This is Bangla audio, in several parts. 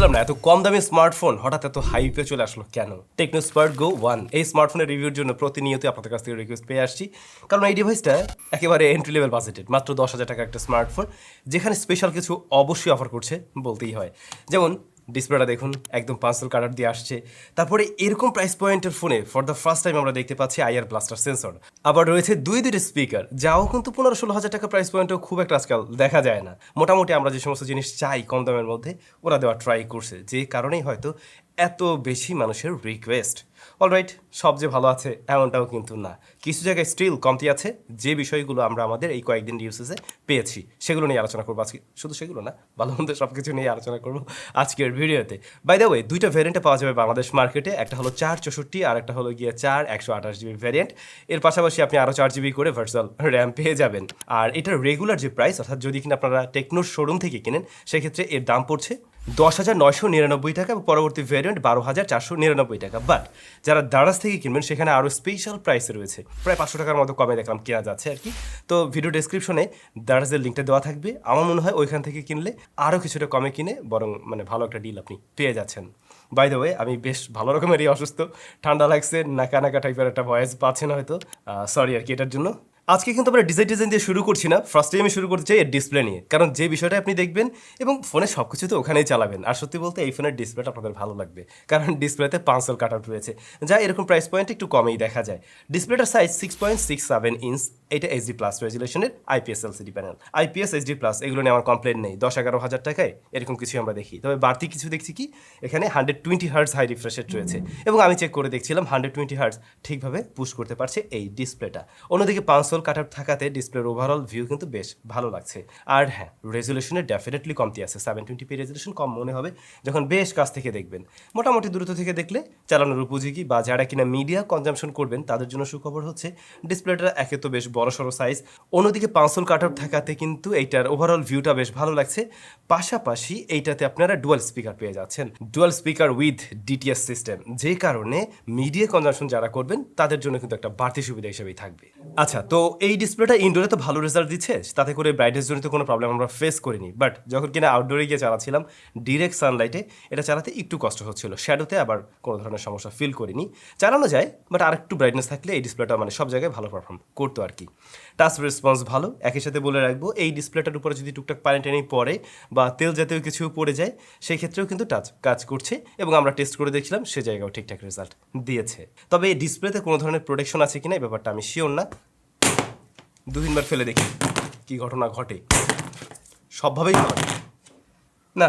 বুঝলাম না এত কম দামি স্মার্টফোন হঠাৎ এত হাইপে চলে আসলো কেন। টেকনো স্পার্ক গো 1 এই স্মার্টফোনের রিভিউর জন্য প্রতিনিয়ত আপনাদের কাছ থেকে রিকোয়েস্ট পেয়ে আসছি, কারণ এই ডিভাইসটা একেবারে এন্ট্রি লেভেল বাজেটেড, মাত্র 10,000 টাকা একটা স্মার্টফোন, যেখানে স্পেশাল কিছু অবশ্যই অফার করছে বলতেই হয়। যেমন ডিসপ্লেটা দেখুন একদম পাঁচল কালার দিয়ে আসছে, তারপরে এরকম প্রাইস পয়েন্টের ফোনে ফর দ্য ফার্স্ট টাইম আমরা দেখতে পাচ্ছি আইআর ব্লাস্টার সেন্সর, আবার রয়েছে দুইটা স্পিকার, যাও কিন্তু 15-16 হাজার টাকা প্রাইস পয়েন্টেও খুব একটা আজকাল দেখা যায় না। মোটামুটি আমরা যে সমস্ত জিনিস চাই কম দামের মধ্যে ওরা দেওয়া ট্রাই করছে, যে কারণেই হয়তো এত বেশি মানুষের রিকোয়েস্ট। অলরাইট, সব যে ভালো আছে এমনটাও কিন্তু না, কিছু জায়গায় স্টিল কমতি আছে, যে বিষয়গুলো আমরা আমাদের এই কয়েকদিন ইউসেসে পেয়েছি সেগুলো নিয়ে আলোচনা করবো আজকে। শুধু সেগুলো না, ভালো মন্দ সব কিছু নিয়ে আলোচনা করবো আজকের ভিডিওতে। বাই দ্য ওয়ে, দুইটা ভ্যারিয়েন্টে পাওয়া যাবে বাংলাদেশ মার্কেটে, একটা হলো 464 আর একটা হলো গিয়ে 4/128 GB ভ্যারিয়েন্ট। এর পাশাপাশি আপনি আরও 4 GB করে ভার্চুয়াল র্যাম পেয়ে যাবেন। আর এটার রেগুলার যে প্রাইস, অর্থাৎ যদি কিনা আপনারা টেকনোর শোরুম থেকে কিনেন, সেক্ষেত্রে এর দাম পড়ছে 10,999 টাকা এবং পরবর্তী ভ্যারিয়েন্ট 12,499 টাকা। বাট যারা দারাজ থেকে কিনবেন সেখানে আরও স্পেশাল প্রাইসে রয়েছে, প্রায় 500 টাকার মতো কমে দেখলাম কেনা যাচ্ছে আর কি। তো ভিডিও ডেসক্রিপশনে দারাজের লিঙ্কটা দেওয়া থাকবে, আমার মনে হয় ওইখান থেকে কিনলে আরও কিছুটা কমে কিনে বরং মানে ভালো একটা ডিল আপনি পেয়ে যাচ্ছেন। বাই দ্য ওয়ে, আমি বেশ ভালো রকমেরই অসুস্থ, ঠান্ডা লাগছে, নাকা নাকা টাইপের একটা ভয়েস পাচ্ছেন হয়তো, সরি আর কি এটার জন্য। আজকে কিন্তু আমরা ডিজাইন দিয়ে শুরু করছি না, ফার্স্টে আমি শুরু করতে চাই এর ডিসপ্লে নিয়ে, কারণ যে বিষয়টা আপনি দেখবেন এবং ফোনে সব কিছু তো ওখানেই চালাবেন। আর সত্যি বলতে এই ফোনের ডিসপ্লেটা আপনাদের ভালো লাগবে, কারণ ডিসপ্লেতে পাঁচল কাটআউট রয়েছে, যা এরকম প্রাইস পয়েন্ট একটু কমেই দেখা যায়। ডিসপ্লেটার সাইজ 6.67 ইঞ্চ, এটা এইচডি প্লাস রেজুলেশনের IPS LCD panel. IPS HD plus এগুলো নিয়ে আমার কমপ্লেন নেই, 10-11 হাজার টাকায় এরকম কিছু আমরা দেখি। তবে বাড়তি কিছু দেখছি কি, এখানে 120 হার্টজ হাই রিফ্রেশ রেট রয়েছে, এবং আমি চেক করে দেখছিলাম 120 হার্টজ ঠিকভাবে পুশ করতে পারছে এই ডিসপ্লেটা। অন্যদিকে পাঁচল কাটআউট থাকাতে ডিসপ্লের ওভারঅল ভিউ কিন্তু বেশ ভালো লাগছে। আর হ্যাঁ, রেজুলেশনের ডেফিনেটলি কমতি আছে, 720p রেজুলেশন কম মনে হবে যখন বেশ কাছ থেকে দেখবেন। মোটামুটি দূরত্ব থেকে দেখলে চালানোর উপযোগী, বা যারা কিনা মিডিয়া কনজামশন করবেন তাদের জন্য সুখবর হচ্ছে ডিসপ্লেটা একে তো বেশ বড়সড় সাইজ, অন্যদিকে পাঁচল কাটআউট থাকাতে কিন্তু এইটার ওভারঅল ভিউটা বেশ ভালো লাগছে। পাশাপাশি এইটাতে আপনারা ডুয়াল স্পিকার পেয়ে যাচ্ছেন, dual speaker with DTS system, যে কারণে মিডিয়া কনজামশন যারা করবেন তাদের জন্য কিন্তু একটা বাড়তি সুবিধা হিসেবেই থাকবে। আচ্ছা, তো এই ডিসপ্লেটা ইনডোরে তো ভালো রেজাল্ট দিচ্ছে, তাতে করে ব্রাইটনেস জনিত কোনো প্রবলেম আমরা ফেস করিনি। বাট যখন কিনা আউটডোরে গিয়ে চালাচ্ছিলাম ডিরেক্ট সানলাইটে, এটা চালাতে একটু কষ্ট হচ্ছিল, শ্যাডোতে আবার কোনো ধরনের সমস্যা ফিল করিনি। চালানো যায়, বাট আর একটু ব্রাইটনেস থাকলে এই ডিসপ্লেটা মানে সব জায়গায় ভালো পারফর্ম করতো আর কি। টাচ রেসপন্স ভালো। একই সাথে বলে রাখবো, এই ডিসপ্লেটার উপরে যদি টুকটাক পানি টেনে পড়ে বা তেল জাতীয় কিছু পড়ে যায়, সেই ক্ষেত্রেও কিন্তু টাচ কাজ করছে, এবং আমরা টেস্ট করে দেখছিলাম সে জায়গাও ঠিকঠাক রেজাল্ট দিয়েছে। তবে এই ডিসপ্লেতে কোনো ধরনের প্রোটেকশন আছে কিনা এই ব্যাপারটা আমি শিওর না, 2-3 বার ফেলে দেখি কি ঘটনা ঘটে। সবভাবেই ঘটে না,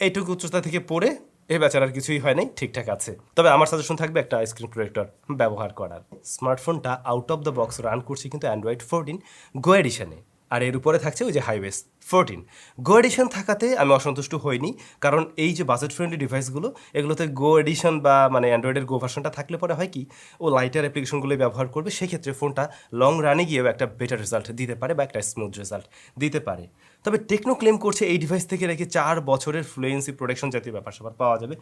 এইটুকু উচ্চতা থেকে পড়ে এ বেচারার কিছুই হয় নাই, ঠিকঠাক আছে। তবে আমার সাজেশন থাকবে একটা স্ক্রিন প্রোটেক্টর ব্যবহার করার। স্মার্টফোনটা out of the box run করছি কিন্তু অ্যান্ড্রয়েড 14 গো এডিশনে, আর এর উপরে থাকছে ওই যে হাইওয়েস 14। গো এডিশন থাকাতে আমি অসন্তুষ্ট হইনি, কারণ এই যে বাজেট ফ্রেন্ডলি ডিভাইসগুলো, এগুলোতে গো এডিশন বা মানে অ্যান্ড্রয়েডের গো ভার্সনটা থাকলে পরে হয় কি, ও লাইটার অ্যাপ্লিকেশনগুলোই ব্যবহার করবে, সেক্ষেত্রে ফোনটা লং রানে গিয়েও একটা বেটার রেজাল্ট দিতে পারে বা একটা স্মুথ রেজাল্ট দিতে পারে। তবে টেকনো ক্লেম করছে এই ডিভাইস থেকে রেখে 4 বছরের ফ্লুয়েন্সি প্রোটেকশন জাতীয় ব্যাপার স্যাপার পাওয়া যাবে,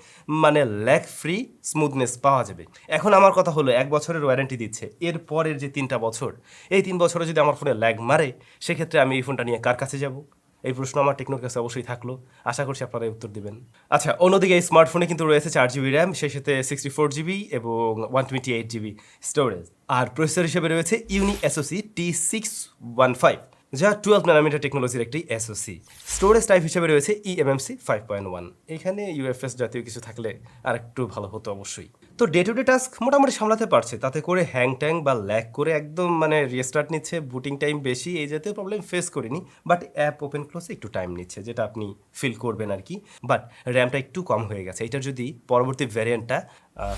মানে ল্যাগ ফ্রি স্মুথনেস পাওয়া যাবে। এখন আমার কথা হলো 1 বছরের ওয়ারেন্টি দিচ্ছে, এর পরের যে 3টা বছর, এই 3 বছরে যদি আমার ফোনে ল্যাগ মারে, সেক্ষেত্রে আমি এই ফোনটা নিয়ে কার কাছে যাব? এই প্রশ্ন আমার টেকনোর কাছে অবশ্যই থাকলো, আশা করছি আপনারা উত্তর দিবেন। আচ্ছা, অন্যদিকে এই স্মার্টফোনে কিন্তু রয়েছে 4 GB র্যাম, সেই সাথে 64 GB এবং 128 GB স্টোরেজ, আর প্রসেসর হিসেবে রয়েছে ইউনি এসওসি T615, যা 12 ন্যানোমিটার টেকনোলজির একটি এসওসি। স্টোরেজ টাইপ হিসেবে রয়েছে eMMC 5.1, এখানে ইউএফএস জাতীয় কিছু থাকলে আর একটু ভালো হতো অবশ্যই। তো ডে টু ডে টাস্ক মোটামুটি সামলাতে পারছে, তাতে করে হ্যাং ট্যাং বা ল্যাগ করে একদম মানে রিস্টার্ট নিচ্ছে, বুটিং টাইম বেশি, এই জাতীয় প্রবলেম ফেস করিনি। বাট অ্যাপ ওপেন ক্লোজে একটু টাইম নিচ্ছে, যেটা আপনি ফিল করবেন আর কি। বাট র্যামটা একটু কম হয়ে গেছে, এটার যদি পরবর্তী ভ্যারিয়েন্টটা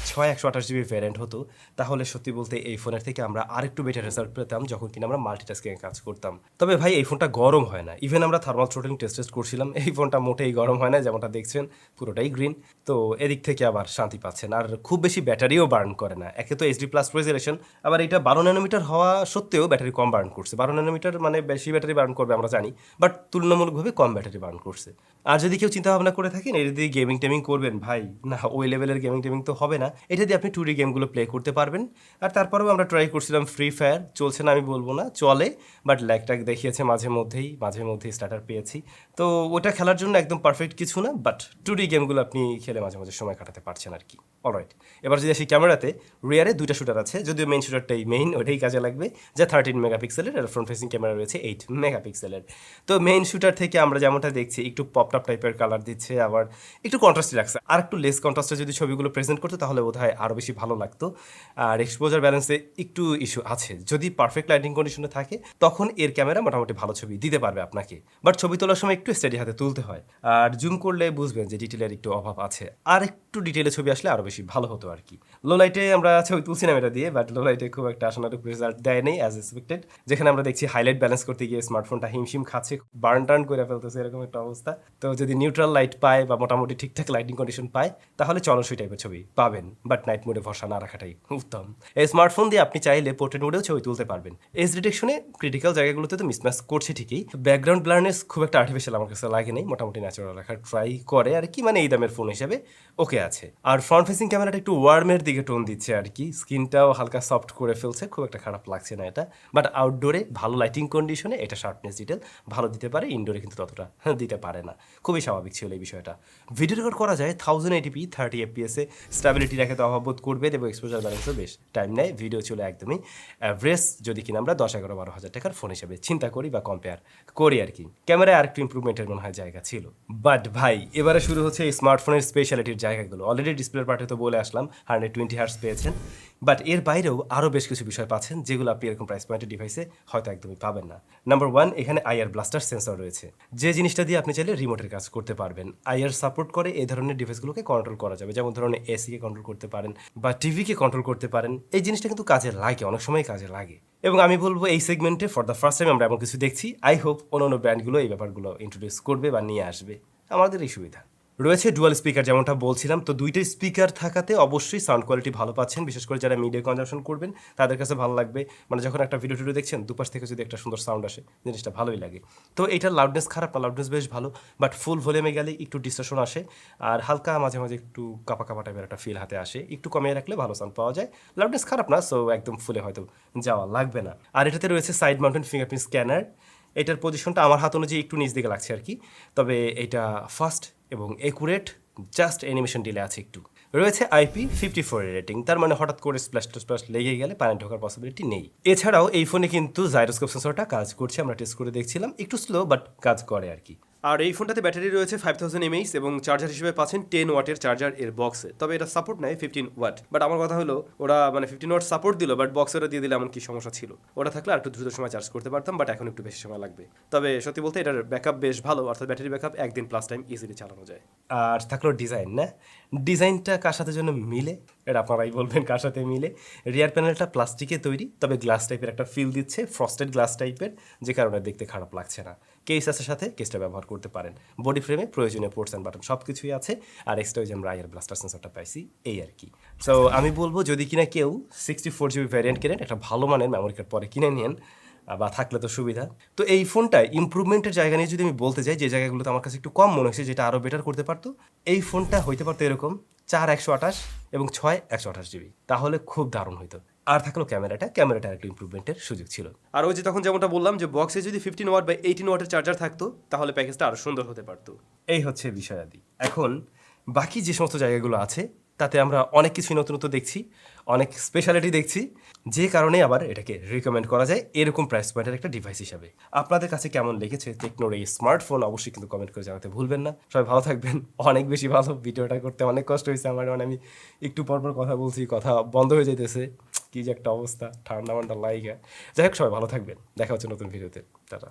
6/128 GB ভ্যারিয়েন্ট হতো, তাহলে সত্যি বলতে এই ফোনের থেকে আমরা আরেকটু বেটার রেজাল্ট পেতাম যখন কিনা আমরা মাল্টিটাস্কিং কাজ করতাম। তবে ভাই এই ফোনটা গরম হয় না, ইভেন আমরা থার্মাল থ্রোটলিং টেস্ট করছিলাম, এই ফোনটা মোটেই গরম হয় না, যেমনটা দেখছেন পুরোটাই গ্রিন। তো এদিক থেকে আবার শান্তি পাচ্ছেন, আর খুব বেশি ব্যাটারিও বার্ন করে না। একে তো এইচডি প্লাস রেজুলেশন, আবার এটা 12 ন্যানোমিটার হওয়া সত্ত্বেও ব্যাটারি কম বার্ন করছে। 12 ন্যানোমিটার মানে বেশি ব্যাটারি বার্ন করবে আমরা জানি, বাট তুলনামূলকভাবে কম ব্যাটারি বার্ন করছে। আর যদি কেউ চিন্তা ভাবনা করে থাকেন এর দিয়ে গেমিং টেমিং করবেন, ভাই না, ওই লেভেলের গেমিং টেমিং তো হবে না। এটা দিয়ে আপনি 2D গেমগুলো প্লে করতে পারবেন। আর তারপরেও আমরা ট্রাই করছিলাম ফ্রি ফায়ার, চলছে না আমি বলবো না, চলে, বাট ল্যাগটাগ দেখিয়েছে মাঝে মধ্যেই স্টার্টার পেয়েছি। তো ওটা খেলার জন্য একদম পারফেক্ট কিছু না, বাট 2D গেমগুলো আপনি খেলে মাঝে মাঝে সময় কাটাতে পারছেন আর কি। অলরাইট, এবার যদি আসি ক্যামেরাতে, রিয়ারে 2টা শুটার আছে, যদিও মেইন শুটারটাই ওটাই কাজে লাগবে, যা 13 মেগাপিক্সেলের, আর ফ্রন্ট ফেসিং ক্যামেরা রয়েছে 8 মেগাপিক্সেলের। তো মেইন শুটার থেকে আমরা যেমনটা দেখছি একটু পপটপ টাইপের কালার দিচ্ছে, আবার একটু কন্ট্রাস্টই লাগছে। আর একটু লেস কন্ট্রাস্টে যদি ছবিগুলো প্রেজেন্ট করতো তাহলে বোধহয় আরও বেশি ভালো লাগতো। আর এক্সপোজার ব্যালেন্সে একটু ইস্যু আছে, যদি পারফেক্ট লাইটিং কন্ডিশনে থাকে তখন এর ক্যামেরা মোটামুটি ভালো ছবি দিতে পারবে আপনাকে, বাট ছবি তোলার সময় একটু স্টেডি হাতে তুলতে হয়, আর জুম করলে বুঝবেন যে ডিটেলের একটু অভাব আছে, আর একটু ডিটেলে ছবি আসলে আরও বেশি ভালো হতো আর কি। লো লাইটে আমরা ছবি তুলছিলাম এটা দিয়ে, বাট লো লাইটে খুব একটা আশানুরূপ রেজাল্ট দেয় নেই অ্যাজ এক্সপেক্টেড, যেখানে আমরা দেখছি হাইলাইট ব্যালেন্স করতে গিয়ে স্মার্টফোনটা হিমশিম খাচ্ছে, বার্ন টার্ন করে ফেলতেছে, এরকম একটা অবস্থা। তো যদি নিউট্রাল লাইট পায় বা মোটামুটি ঠিকঠাক লাইটিং কন্ডিশন পায় তাহলে চলনসই টাইপের ছবি পাবেন, বাট নাইট মোডে ভরসা না রাখাটাই উত্তম। এই স্মার্টফোন দিয়ে আপনি চাইলে পোর্ট্রেট মোডেও ছবি তুলতে পারবেন। এজ ডিটেকশনে ক্রিটিক্যাল জায়গাগুলোতে তো মিসম্যাচ করছে ঠিকই, ব্যাকগ্রাউন্ড ব্লারনেস খুব একটা আর্টিফিশিয়াল আমার কাছে লাগে নেই, মোটামুটি ন্যাচারাল রাখার ট্রাই করে আর কি, মানে এই দামের ফোন হিসেবে ওকে আছে। আর ফ্রন্ট ফেসিং ক্যামেরাটা একটু ওয়ার্মের দিকে টোন দিচ্ছে আর কি, স্কিনটাও হালকা সফট করে ফেলছে, খুব একটা খারাপ লাগছে না এটা, বাট আউটডোরে ভালো লাইটিং কন্ডিশনে এটা শার্পনেস ডিটেল ভালো দিতে পারে, ইনডোরে কিন্তু ততটা দিতে পারে না, খুবই স্বাভাবিক ছিল এই বিষয়টা। ভিডিও রেকর্ড করা যায় 1080p 30 fps এ, স্টেবিলিটি রেখে তো অভাববোধ করবে, এবং এক্সপোজার ব্যালেন্সও বেশ টাইম নেয়, ভিডিও চলে একদমই অ্যাভারেজ, যদি কিনা আমরা 10-11-12 হাজার টাকার ফোন হিসেবে চিন্তা করি বা কম্পেয়ার করি আর কি। ক্যামেরায় আরেকটু ইম্প্রুভমেন্টের মনে হয় জায়গা ছিল, বাট ভাই এবারে শুরু হচ্ছে এই স্মার্টফোনের স্পেশালিটির জায়গাগুলো। অলরেডি ডিসপ্লের পার্টে তো বলে আসলাম 120 হার্টজ পেয়েছেন, বাট এর বাইরেও আরও বেশ কিছু বিষয় পাচ্ছেন যেগুলো আপনি এরকম প্রাইস পয়েন্টের ডিভাইসে হয়তো একদমই পাবেন না। নাম্বার 1, এখানে আইআর ব্লাস্টার সেন্সর রয়েছে, যে জিনিসটা দিয়ে আপনি চাইলে রিমোটের কাজ করতে পারবেন। আইআর সাপোর্ট করে এই ধরনের ডিভাইসগুলোকে কন্ট্রোল করা যাবে, যেমন ধরনের এসিকে কন্ট্রোল করতে পারেন বা টিভিকে কন্ট্রোল করতে পারেন। এই জিনিসটা কিন্তু কাজে লাগে, অনেক সময় কাজে লাগে, এবং আমি বলবো এই সেগমেন্টে ফর দ্য ফার্স্ট টাইম আমরা এমন কিছু দেখছি। আই হোপ অন্য ব্র্যান্ডগুলো এই ব্যাপারগুলো ইন্ট্রোডিউস করবে বা নিয়ে আসবে, আমাদের এই সুবিধা রয়েছে। ডুয়াল স্পিকার যেমনটা বলছিলাম, তো দুইটাই স্পিকার থাকাতে অবশ্যই সাউন্ড কোয়ালিটি ভালো পাচ্ছেন, বিশেষ করে যারা মিডিয়া কনজাম্পশন করবেন তাদের কাছে ভালো লাগবে। মানে যখন একটা ভিডিও দেখছেন দুপাশ থেকে যদি একটা সুন্দর সাউন্ড আসে, জিনিসটা ভালোই লাগে। তো এটার লাউডনেস খারাপ না, লাউডনেস বেশ ভালো, বাট ফুল ভলিউমে গেলে একটু ডিস্টরশন আসে, আর হালকা মাঝে মাঝে একটু কাপা কাপা টাইপের একটা ফিল হাতে আসে, একটু কমিয়ে রাখলে ভালো সাউন্ড পাওয়া যায়। লাউডনেস খারাপ না, সো একদম ফুলে হয়তো যাওয়া লাগবে না। আর এটাতে রয়েছে সাইড মাউন্টেন ফিঙ্গারপ্রিন্ট স্ক্যানার, এটার পজিশনটা আমার হাত অনুযায়ী একটু নিচ দিকে লাগছে আর কি, তবে এটা ফাস্ট এবং একুরেট, জাস্ট অ্যানিমেশন ডিলে আছে একটু। রয়েছে IP54 রেটিং, তার মানে হঠাৎ করে স্প্ল্যাশ লেগে গেলে পানি ঢোকার পসিবিলিটি নেই। এছাড়াও এই ফোনে কিন্তু জাইরোস্কোপ সেন্সরটা কাজ করছে, আমরা টেস্ট করে দেখছিলাম, একটু স্লো বাট কাজ করে আর কি। আর এই ফোনটাতে ব্যাটারি রয়েছে 5000 mAh এবং চার্জার হিসেবে পাচ্ছেন 10 ওয়াটের চার্জার এর বক্সে, তবে এটা সাপোর্ট নেয় 15 ওয়াট। বাট আমার কথা হলো ওরা মানে 15 ওয়াট সাপোর্ট দিল, বাট বক্সে ওরা দিয়ে দিলে এমন কি সমস্যা ছিল, ওটা থাকলে আর একটু দ্রুত সময় চার্জ করতে পারতাম, বাট এখন একটু বেশি সময় লাগবে। তবে সত্যি বলতে এটার ব্যাকআপ বেশ ভালো, অর্থাৎ ব্যাটারি ব্যাকআপ 1 দিন প্লাস টাইম ইজিলি চালানো যায়। আর থাকলো ডিজাইন, না ডিজাইনটা কার সাথে জন্য মিলে এটা আপনারাই বলবেন কার সাথে মিলে। রিয়ার প্যানেলটা প্লাস্টিকে তৈরি, তবে গ্লাস টাইপের একটা ফিল দিচ্ছে, ফ্রস্টেড গ্লাস টাইপের, যে কারণে দেখতে খারাপ লাগছে না। কেস আছে সাথে, কেসটা ব্যবহার করতে পারেন। বডি ফ্রেমে প্রয়োজনীয় পোর্টস অ্যান্ড বাটন সব কিছুই আছে, আর এক্সট্রা ওই যে আমরা আইআর ব্লাস্টার সেন্সরটা পাইছি, এই আর কি। সো আমি বলবো যদি কিনা কেউ 64GB ভ্যারিয়েন্ট কেনেন, একটা ভালো মানের মেমোরি কার্ড পরে কিনে নিন, বা থাকলে তো সুবিধা। তো এই ফোনটায় ইমপ্রুভমেন্টের জায়গা নিয়ে যদি আমি বলতে যাই, যে জায়গাগুলোতে আমার কাছে একটু কম মনে হয়েছে, যেটা আরও বেটার করতে পারতো, এই ফোনটা হইতে পারতো এরকম 4 128 এবং 6 128GB, তাহলে খুব দারুণ হইতো। আর থাকলো ক্যামেরাটা একটু ইমপ্রুভমেন্টের সুযোগ ছিল। আর ওই যে তখন যেমনটা বললাম যে বক্সে যদি 15 ওয়াট বা 18 ওয়াটের চার্জার থাকতো তাহলে প্যাকেজটা আরও সুন্দর হতে পারতো। এই হচ্ছে বিষয়াদি। এখন বাকি যে সমস্ত জায়গাগুলো আছে তাতে আমরা অনেক কিছুই নতুন দেখছি, অনেক স্পেশালিটি দেখছি, যে কারণে আবার এটাকে রিকমেন্ড করা যায় এরকম প্রাইস পয়েন্টের একটা ডিভাইস হিসাবে। আপনাদের কাছে কেমন লেগেছে টেকনোর এই স্মার্টফোন অবশ্যই কিন্তু কমেন্ট করে জানাতে ভুলবেন না। সবাই ভালো থাকবেন, অনেক বেশি ভালো, ভিডিওটা করতে অনেক কষ্ট হয়েছে আমার, মানে আমি একটু পরপর কথা বলছি, কথা বন্ধ হয়ে যেতেছে, কি যে একটা অবস্থা, ঠান্ডা লাইগা। যাই হোক, সবাই ভালো থাকবেন, দেখা হচ্ছে নতুন ভিডিওতে, টাটা।